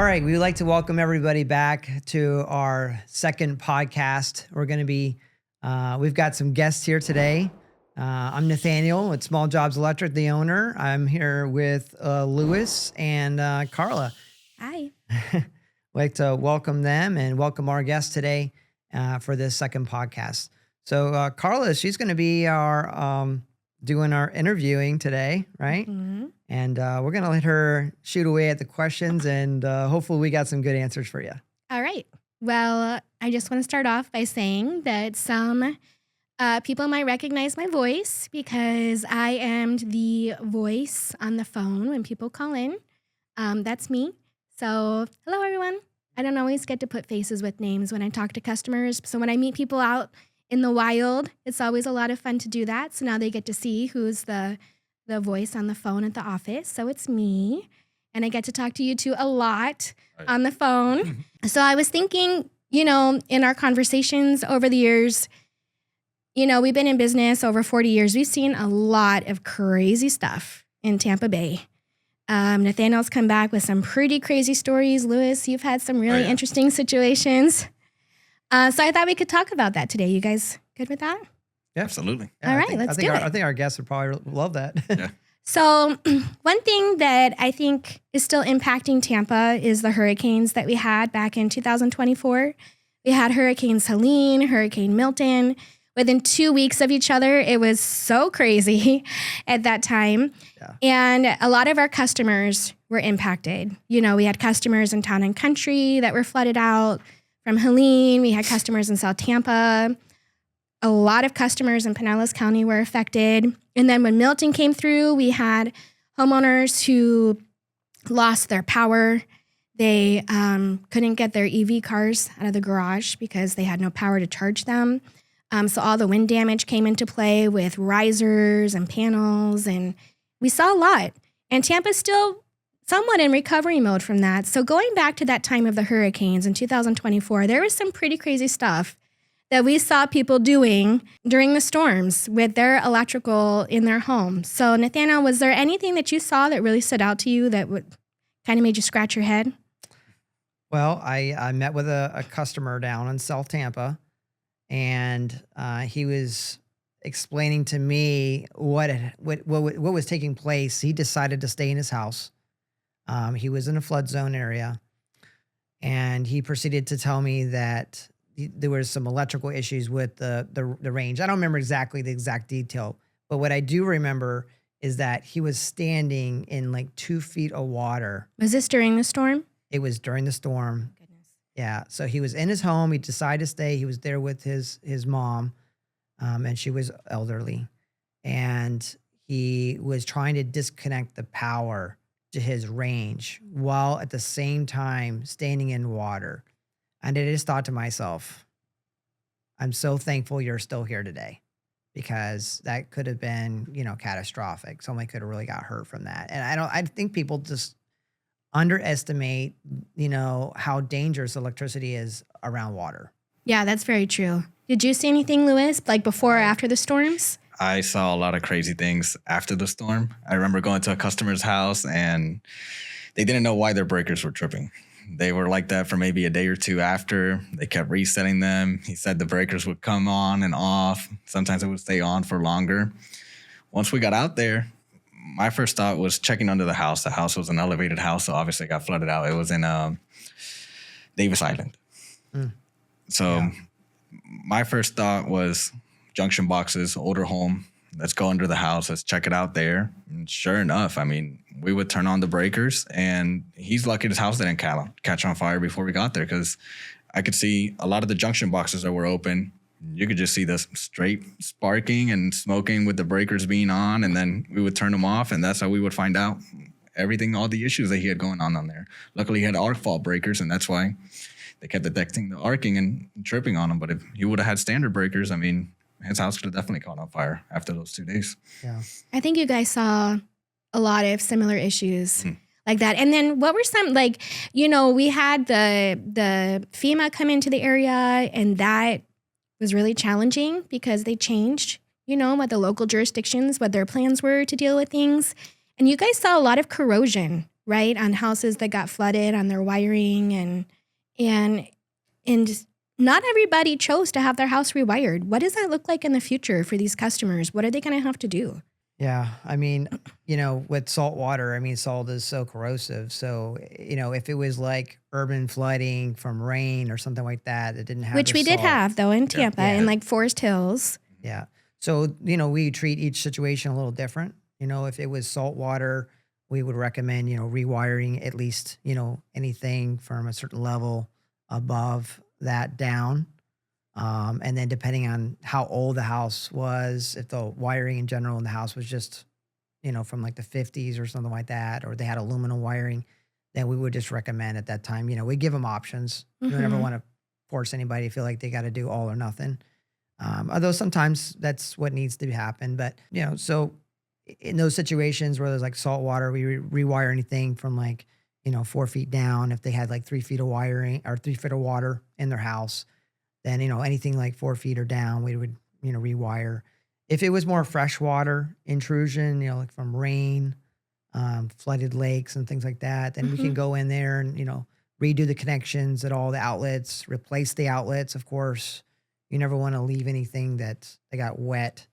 right, we would like to welcome everybody back to our second podcast. We're going to be, we've got some guests here today. I'm Nathaniel with Small Jobs Electric, the owner. I'm here with Louis and Carla. Hi. I'd like to welcome them and welcome our guests today for this second podcast. So Carla, she's going to be our doing our interviewing today, right? Mm-hmm. And we're going to let her shoot away at the questions and hopefully we got some good answers for you. All right. Well, I just want to start off by saying that some people might recognize my voice because I am the voice on the phone when people call in. That's me. So, hello, everyone. I don't always get to put faces with names when I talk to customers. So when I meet people out in the wild, it's always a lot of fun to do that. So now they get to see who's the voice on the phone at the office. So it's me. And I get to talk to you two a lot on the phone. So I was thinking, in our conversations over the years, we've been in business over 40 years. We've seen a lot of crazy stuff in Tampa Bay. Nathaniel's come back with some pretty crazy stories. Louis, you've had some really interesting situations. So I thought we could talk about that today. You guys good with that? Yeah, absolutely. Yeah, All right, let's do it. I think our guests would probably love that. Yeah. So one thing that I think is still impacting Tampa is the hurricanes that we had back in 2024. We had Hurricanes Helene, Hurricane Milton. Within 2 weeks of each other, it was so crazy at that time. Yeah. And a lot of our customers were impacted. We had customers in Town and Country that were flooded out from Helene. We had customers in South Tampa. A lot of customers in Pinellas County were affected. And then when Milton came through, we had homeowners who lost their power. They couldn't get their EV cars out of the garage because they had no power to charge them. So all the wind damage came into play with risers and panels, and we saw a lot. And Tampa's still somewhat in recovery mode from that. So going back to that time of the hurricanes in 2024, there was some pretty crazy stuff that we saw people doing during the storms with their electrical in their home. So Nathaniel, was there anything that you saw that really stood out to you that would kind of made you scratch your head? Well, I met with a customer down in South Tampa, and he was explaining to me what was taking place. He decided to stay in his house. He was in a flood zone area, and he proceeded to tell me that there was some electrical issues with the range. I don't remember exactly the exact detail, but what I do remember is that he was standing in like 2 feet of water. Was this during the storm? It was during the storm. Goodness. Yeah. So he was in his home. He decided to stay. He was there with his mom, and she was elderly. And he was trying to disconnect the power to his range while at the same time standing in water. And I just thought to myself, I'm so thankful you're still here today, because that could have been, catastrophic. Somebody could have really got hurt from that. And I think people just underestimate, how dangerous electricity is around water. Yeah, that's very true. Did you see anything, Louis, like before or after the storms? I saw a lot of crazy things after the storm. I remember going to a customer's house and they didn't know why their breakers were tripping. They were like that for maybe a day or two after. They kept resetting them. He said the breakers would come on and off. Sometimes it would stay on for longer. Once we got out there, my first thought was checking under the house. The house was an elevated house, so obviously it got flooded out. It was in Davis Island. So my first thought was junction boxes, older home. Let's go under the house. Let's check it out there. And sure enough, we would turn on the breakers, and he's lucky his house didn't catch on fire before we got there, because I could see a lot of the junction boxes that were open. You could just see the straight sparking and smoking with the breakers being on, and then we would turn them off, and that's how we would find out everything, all the issues that he had going on there. Luckily, he had arc fault breakers, and that's why they kept detecting the arcing and tripping on him. But if he would have had standard breakers, his house could have definitely caught on fire after those 2 days. Yeah. I think you guys saw a lot of similar issues like that. And then what were some, we had the FEMA come into the area, and that was really challenging because they changed, what the local jurisdictions, what their plans were to deal with things. And you guys saw a lot of corrosion right? On houses that got flooded on their wiring and and not everybody chose to have their house rewired. What does that look like in the future for these customers? What are they going to have to do? Yeah, I mean, with salt water, I mean, salt is so corrosive. So, if it was like urban flooding from rain or something like that, it didn't have Which the we did salt. have though in Tampa Yeah. and like Forest Hills. Yeah. So, we treat each situation a little different. If it was salt water, we would recommend, rewiring at least, anything from a certain level above that down. And then depending on how old the house was, if the wiring in general in the house was just, from like the 50s or something like that, or they had aluminum wiring, then we would just recommend at that time, we give them options. You don't ever Mhm. want to force anybody to feel like they got to do all or nothing. Although sometimes that's what needs to happen. But, so in those situations where there's like salt water, we rewire anything from like, 4 feet down. If they had like 3 feet of wiring or 3 feet of water in their house, then, anything like 4 feet or down, we would, rewire. If it was more freshwater intrusion, like from rain, flooded lakes and things like that, then we can Mhm. go in there and, redo the connections at all the outlets, replace the outlets, of course. You never want to leave anything that got wet,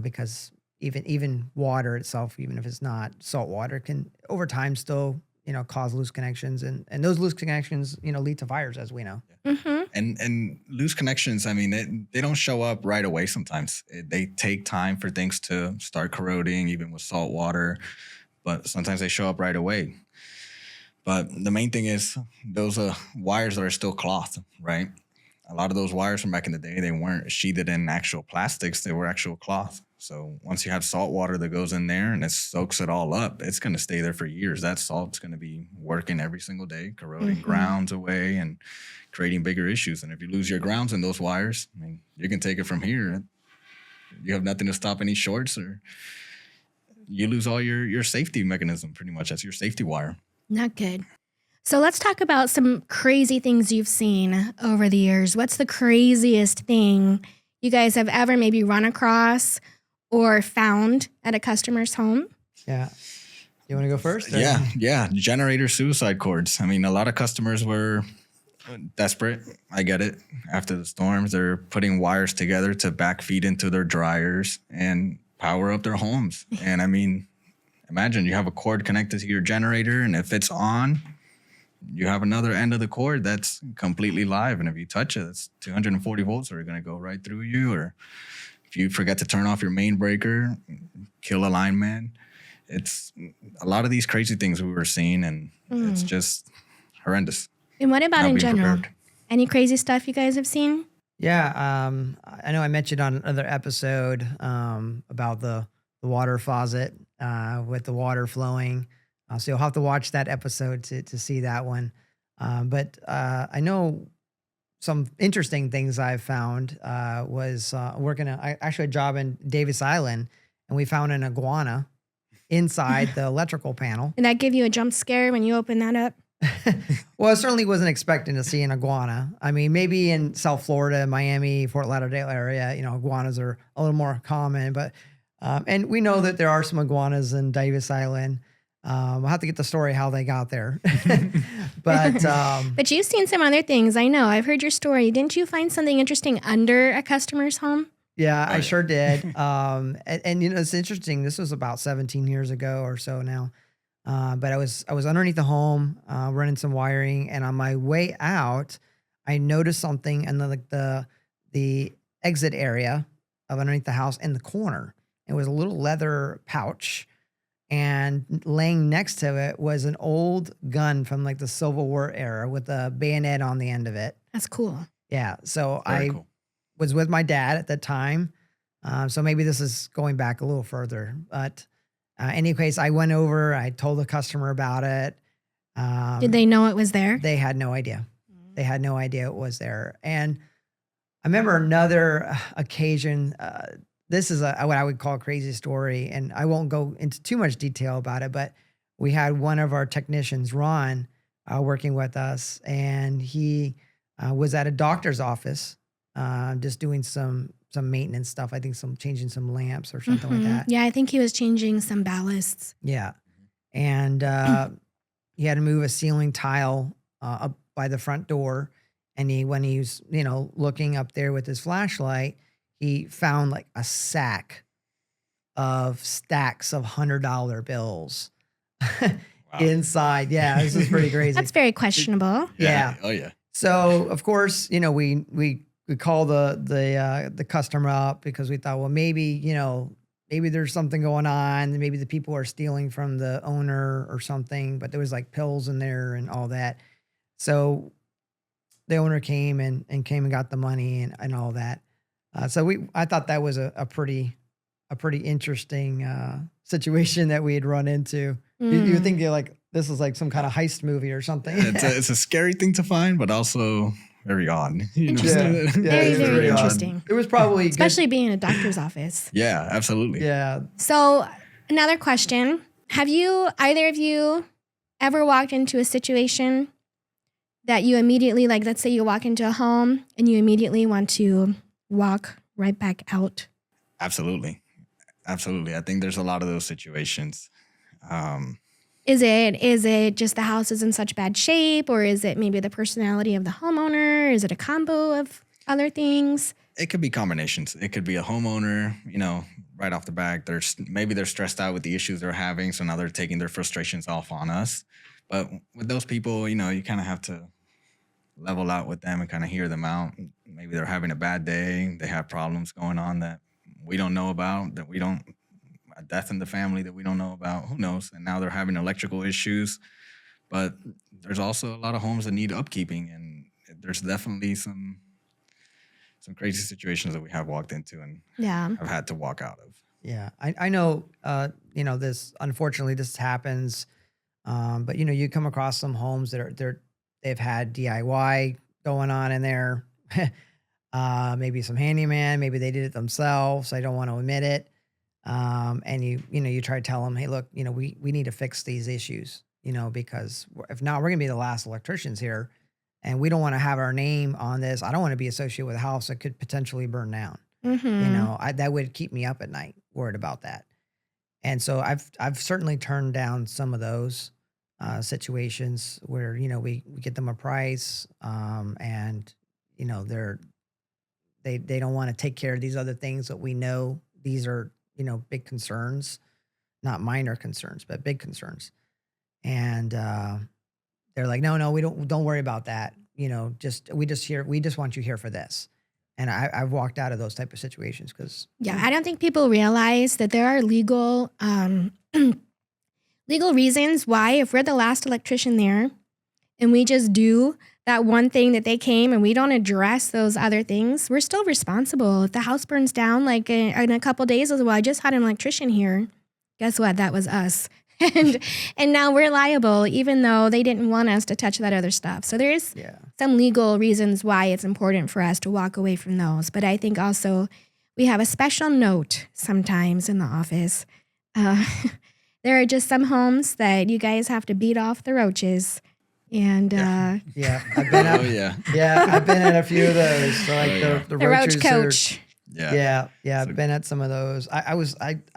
because even water itself, even if it's not salt water, can over time still, cause loose connections. And those loose connections, lead to fires, as we know. Mhm. And loose connections, I mean, they don't show up right away sometimes. They take time for things to start corroding, even with salt water, but sometimes they show up right away. But the main thing is those wires that are still cloth, right? A lot of those wires from back in the day, they weren't sheathed in actual plastics, they were actual cloth. So once you have salt water that goes in there and it soaks it all up, it's going to stay there for years. That salt's going to be working every single day, corroding Mhm. grounds away and creating bigger issues. And if you lose your grounds in those wires, I mean, you can take it from here. You have nothing to stop any shorts, or you lose all your safety mechanism pretty much. That's your safety wire. Not good. So let's talk about some crazy things you've seen over the years. What's the craziest thing you guys have ever maybe run across or found at a customer's home? Yeah. You want to go first? or- Yeah. Generator suicide cords. I mean, a lot of customers were desperate. I get it. After the storms, they're putting wires together to backfeed into their dryers and power up their homes. And I mean, imagine you have a cord connected to your generator, and if it's on, you have another end of the cord that's completely live. And if you touch it, it's 240 volts that are going to go right through you. Or if you forget to turn off your main breaker, kill a lineman. It's a lot of these crazy things we were seeing, and it's just horrendous. And what about Not in being general? prepared. Any crazy stuff you guys have seen? Yeah. I know I mentioned on another episode about the water faucet with the water flowing. So you'll have to watch that episode to see that one. But I know some interesting things I've found was working actually a job in Davis Island, and we found an iguana inside the electrical panel. Did that give you a jump scare when you opened that up? Well, I certainly wasn't expecting to see an iguana. I mean, maybe in South Florida, Miami, Fort Lauderdale area, iguanas are a little more common. But and we know that there are some iguanas in Davis Island. We'll have to get the story how they got there. But But you've seen some other things. I know. I've heard your story. Didn't you find something interesting under a customer's home? yeah, Oh, I yeah. sure did. And it's interesting. This was about 17 years ago or so now. But I was underneath the home, running some wiring, and on my way out, I noticed something in the exit area of underneath the house in the corner. It was a little leather pouch, and laying next to it was an old gun from like the Civil War era with a bayonet on the end of it. That's cool. Yeah, so Very I cool. was with my dad at the time. So maybe this is going back a little further. But anyways, I went over, I told the customer about it. Did they know it was there? They had no idea. They had no idea it was there. And I remember another occasion. This is what I would call a crazy story. And I won't go into too much detail about it, but we had one of our technicians, Ron, working with us, and he was at a doctor's office, just doing some maintenance stuff. I think changing some lamps or something like Mhm. that. Yeah, I think he was changing some ballasts. Yeah. and he had to move a ceiling tile up by the front door. And when he was, looking up there with his flashlight, he found like a sack of stacks of $100 bills Wow. inside. Yeah, this is pretty crazy. That's very questionable. Yeah. Oh yeah. So of course, we call the customer up because we thought, well, maybe there's something going on. Maybe the people are stealing from the owner or something. But there was like pills in there and all that. So the owner came and got the money and all that. I thought that was a pretty interesting situation that we had run into. You would think like this is like some kind of heist movie or something. It's a scary thing to find, but also very odd. Interesting. Yeah, Very, it was very really odd. interesting. It was probably Especially being in a doctor's office. Yeah, absolutely. good. Yeah. So, another question. Have either of you ever walked into a situation that you immediately, like, let's say you walk into a home and you immediately want to walk right back out? Absolutely. I think there's a lot of those situations. Is it just the house is in such bad shape, or is it maybe the personality of the homeowner? Is it a combo of other things? It could be combinations. It could be a homeowner, right off the back. Maybe they're stressed out with the issues they're having, so now they're taking their frustrations off on us. But with those people, you kind of have to level out with them and kind of hear them out. Maybe they're having a bad day. They have problems going on that we don't know about, a death in the family that we don't know about. Who knows? And now they're having electrical issues. But there's also a lot of homes that need upkeeping, and there's definitely some crazy situations that we have walked into and Yeah. have had to walk out of. Yeah. I know, this, unfortunately, this happens. But, you come across some homes that they've had DIY going on in there. Maybe some handyman, maybe they did it themselves. I don't want to admit it. And you try to tell them, hey, look, we need to fix these issues, because if not, we're gonna be the last electricians here, and we don't want to have our name on this. I don't want to be associated with a house that could potentially burn down. Mm-hmm. That would keep me up at night, worried about that. And so I've certainly turned down some of those situations where we get them a price, and they don't want to take care of these other things that we know these are big concerns, not minor concerns, but big concerns. And they're like, no, we don't worry about that. We just want you here for this. And I've walked out of those type of situations because Yeah, I don't think people realize that there are legal reasons why, if we're the last electrician there and we just do that one thing that they came and we don't address those other things, we're still responsible. If the house burns down like in a couple days, well, I just had an electrician here. Guess what? That was us. And now we're liable, even though they didn't want us to touch that other stuff. So there's some legal reasons why it's important for us to walk away from those. But I think also we have a special note sometimes in the office. There are just some homes that you guys have to beat off the roaches. And I've been at, Oh yeah. I've been at a few of those. So like the the roach roaches coach. Yeah. I've been at some of those. I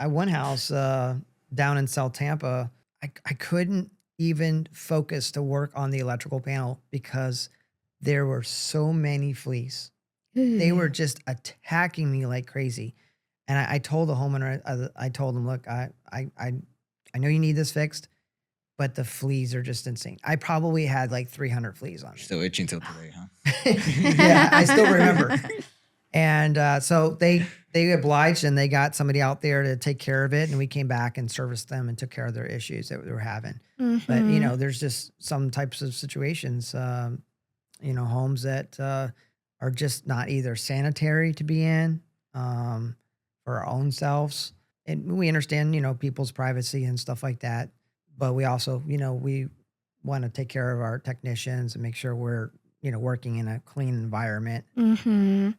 one house down in South Tampa. I couldn't even focus to work on the electrical panel because there were so many fleas. They were just attacking me like crazy. And I told the homeowner, I told him, look, I know you need this fixed, but the fleas are just insane. I probably had like 300 fleas on it. Still itching till today, huh? Yeah, I still remember. And so they obliged and they got somebody out there to take care of it. And we came back and serviced them and took care of their issues that they were having. But, there's just some types of situations, homes that are just not either sanitary to be in for our own selves. And we understand, people's privacy and stuff like that. But we also, we want to take care of our technicians and make sure we're, working in a clean environment. Some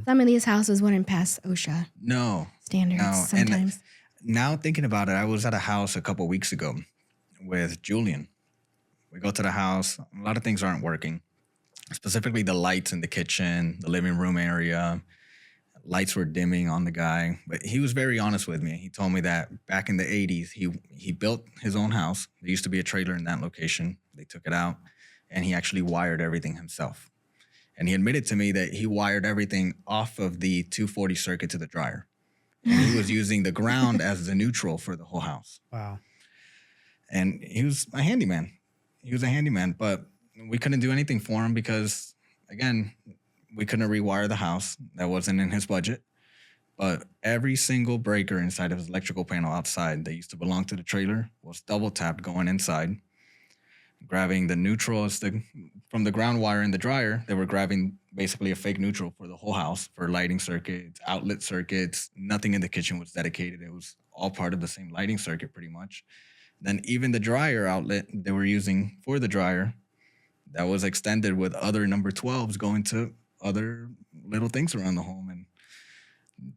of these houses wouldn't pass OSHA No. standards sometimes. Now thinking about it, I was at a house a couple weeks ago with Julian. We go to the house. A lot of things aren't working, specifically the lights in the kitchen, the living room area. Lights were dimming on the guy, but he was very honest with me. He told me that back in the 80s, he built his own house. There used to be a trailer in that location. They took it out, and he actually wired everything himself. And he admitted to me that he wired everything off of the 240 circuit to the dryer. And he was using the ground as the neutral for the whole house. Wow. And he was a handyman. He was a handyman, but we couldn't do anything for him because, again, we couldn't rewire the house. That wasn't in his budget. But every single breaker inside of his electrical panel outside that used to belong to the trailer was double tapped going inside, grabbing the neutral from the ground wire in the dryer. They were grabbing basically a fake neutral for the whole house, for lighting circuits, outlet circuits. Nothing in the kitchen was dedicated. It was all part of the same lighting circuit pretty much. Then even the dryer outlet they were using for the dryer, that was extended with other number 12s going to other little things around the home. And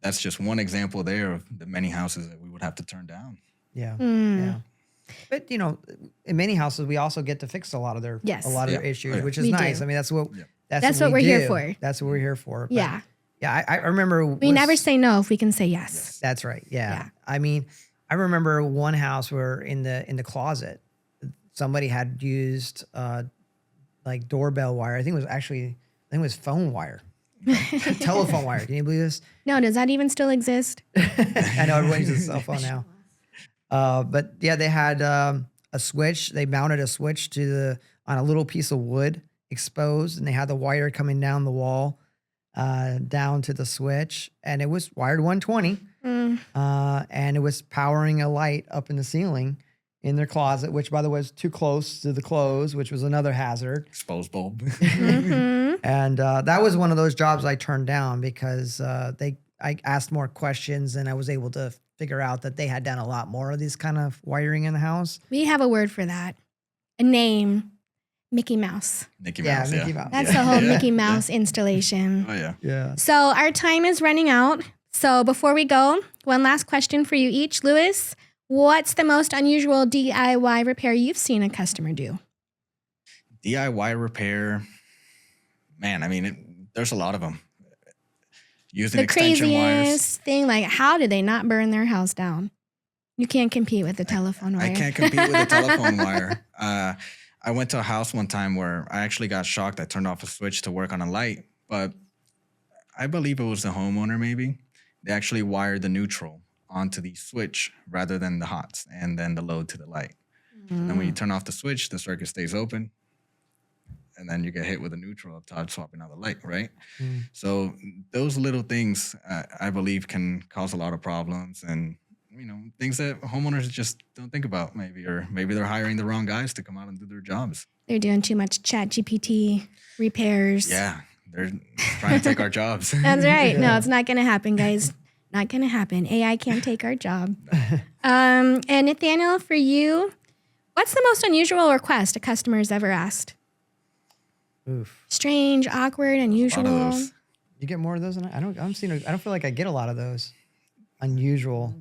that's just one example there of the many houses that we would have to turn down. Yeah. Mm. Yeah. But in many houses, we also get to fix a lot of their Yes. their Yeah. issues, Yeah. which is We nice. do. I mean, that's what Yeah. that's what we we're here do. for. That's what we're here for. But Yeah. yeah. I remember We never say no if we can say yes. That's right. Yeah. Yeah. I mean, I remember one house where in the closet, somebody had used like doorbell wire. I think it was phone wire, telephone wire. Can you believe this? No, does that even still exist? I know everyone uses a cell phone now. But yeah, they had a switch. They mounted a switch on a little piece of wood exposed, and they had the wire coming down the wall down to the switch, and it was wired 120. Mm. And it was powering a light up in the ceiling in their closet, which by the way was too close to the clothes, which was another hazard. Exposed bulb. Mhm. And that was one of those jobs I turned down because I asked more questions and I was able to figure out that they had done a lot more of this kind of wiring in the house. We have a word for that. A name. Mickey Mouse. Mickey Yeah, Mouse. Mickey Mouse. That's Yeah. the whole Yeah. Mickey Mouse installation. Oh, yeah. Yeah. So our time is running out. So before we go, one last question for you each. Louis, what's the most unusual DIY repair you've seen a customer do? DIY repair, man, I mean, there's a lot of them. Using The extension wires. craziest thing, like how did they not burn their house down? You can't compete with the telephone wire. I can't compete with a telephone wire. I went to a house one time where I actually got shocked. I turned off a switch to work on a light, but I believe it was the homeowner maybe. They actually wired the neutral onto the switch rather than the hots and then the load to the light. And then when you turn off the switch, the circuit stays open. And then you get hit with a neutral up top, swapping out the light, right? Mm. So those little things, I believe, can cause a lot of problems and, things that homeowners just don't think about maybe, or maybe they're hiring the wrong guys to come out and do their jobs. They're doing too much chat GPT repairs. Yeah, they're trying to take our jobs. That's right. No, Yeah. it's not going to happen, guys. Not going to happen. AI can't take our job. And Nathaniel, for you, what's the most unusual request a customer has ever asked? Oof. Strange, awkward, A unusual. lot of those. You get more of those than I don't. I don't feel like I get a lot of those unusual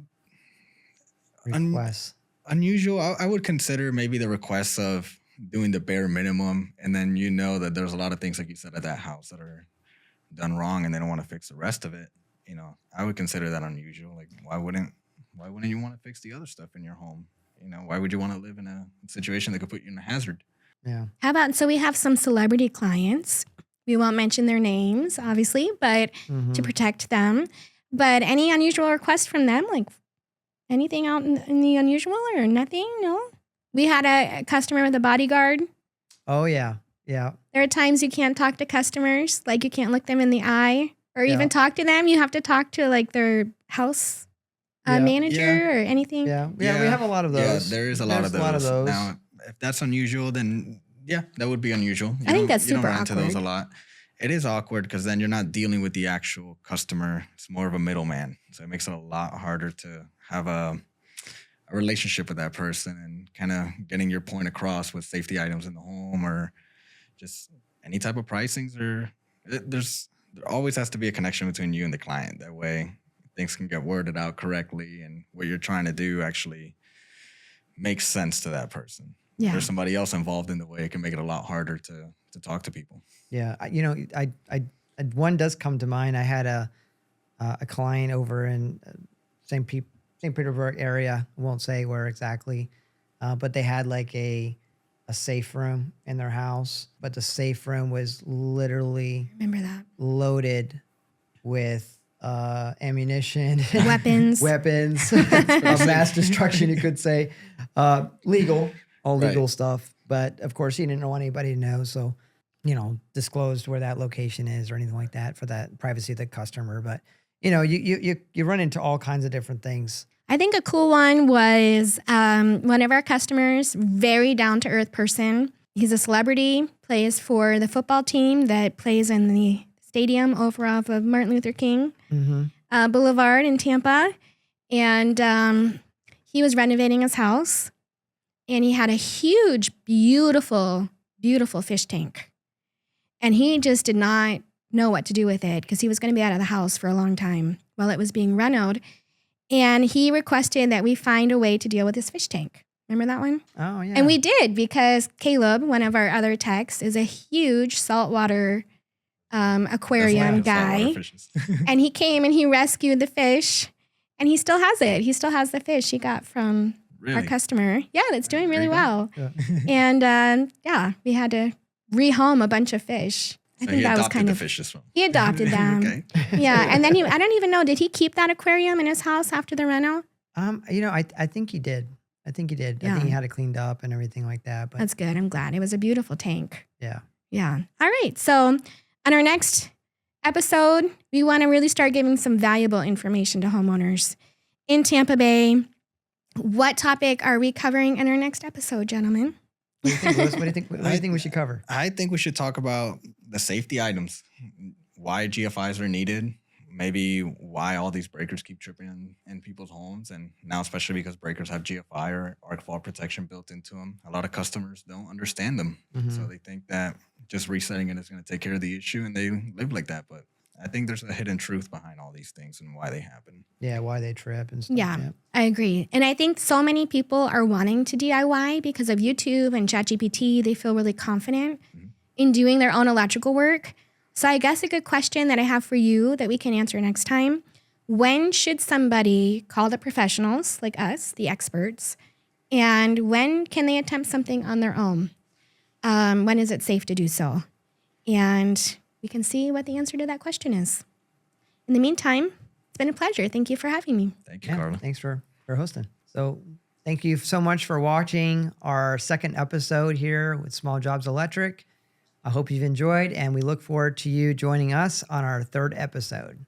requests. Unusual, I would consider maybe the requests of doing the bare minimum, and then that there's a lot of things like you said at that house that are done wrong, and they don't want to fix the rest of it. I would consider that unusual. Like, why wouldn't you want to fix the other stuff in your home? Why would you want to live in a situation that could put you in a hazard? Yeah. How about, so we have some celebrity clients. We won't mention their names, obviously, but Mhm. to protect them. But any unusual requests from them? Like anything out in the unusual or nothing? No? We had a customer with a bodyguard. Oh yeah. Yeah. There are times you can't talk to customers, like you can't look them in the eye or Yeah. even talk to them. You have to talk to like their house Yeah. manager Yeah. or anything. Yeah. Yeah. We have a lot of those. Yeah, there is a lot There's of those. Now, if that's unusual, then yeah, that would be unusual. I think that's you don't super run into those a awkward. lot. It is awkward because then you're not dealing with the actual customer. It's more of a middleman. So it makes it a lot harder to have a relationship with that person and kind of getting your point across with safety items in the home or just any type of pricings there always has to be a connection between you and the client. That way things can get worded out correctly and what you're trying to do actually makes sense to that person. Yeah. There's somebody else involved in the way, it can make it a lot harder to talk to people. Yeah, one does come to mind. I had a client over in St. Petersburg area. I won't say where exactly, but they had like a safe room in their house, but the safe room was literally Remember that. loaded with ammunition, Weapons. weapons of mass destruction, you could say. All legal Right. stuff. But of course, he didn't want anybody to know. So, disclosed where that location is or anything like that for that privacy of the customer. But, you run into all kinds of different things. I think a cool one was one of our customers, very down to earth person. He's a celebrity, plays for the football team that plays in the stadium over off of Martin Luther King Boulevard in Tampa. And he was renovating his house, and he had a huge, beautiful, beautiful fish tank. And he just did not know what to do with it because he was going to be out of the house for a long time while it was being renoed. And he requested that we find a way to deal with his fish tank. Remember that one? Oh, yeah. And we did, because Caleb, one of our other techs, is a huge saltwater aquarium guy. And he came and he rescued the fish, and he still has it. He still has the fish he got from our customer. Yeah, that's doing really well. Yeah. And we had to rehome a bunch of fish. I So think he that was adopted kind the of fishes from. he adopted them. Okay. Yeah, and then I don't even know, did he keep that aquarium in his house after the reno? I think he did. I think Yeah. he had it cleaned up and everything like that. But That's good. I'm glad. It was a beautiful tank. yeah. Yeah. All right. So on our next episode, we want to really start giving some valuable information to homeowners in Tampa Bay. What topic are we covering in our next episode, gentlemen? What do you think, Louis? What do you think we should cover? I think we should talk about the safety items, why GFIs are needed, maybe why all these breakers keep tripping in people's homes, and now especially because breakers have GFI or arc fault protection built into them. A lot of customers don't understand them, so they think that just resetting it is going to take care of the issue, and they live like that. But I think there's a hidden truth behind all these things and why they happen. Yeah, why they trip and stuff. Yeah, I agree. And I think so many people are wanting to DIY because of YouTube and ChatGPT. They feel really confident in doing their own electrical work. So I guess a good question that I have for you that we can answer next time: when should somebody call the professionals like us, the experts, and when can they attempt something on their own? When is it safe to do so? And we can see what the answer to that question is. In the meantime, it's been a pleasure. Thank you for having me. Thank you, Yeah, Carla. thanks for hosting. So thank you so much for watching our second episode here with Small Jobs Electric. I hope you've enjoyed, and we look forward to you joining us on our third episode.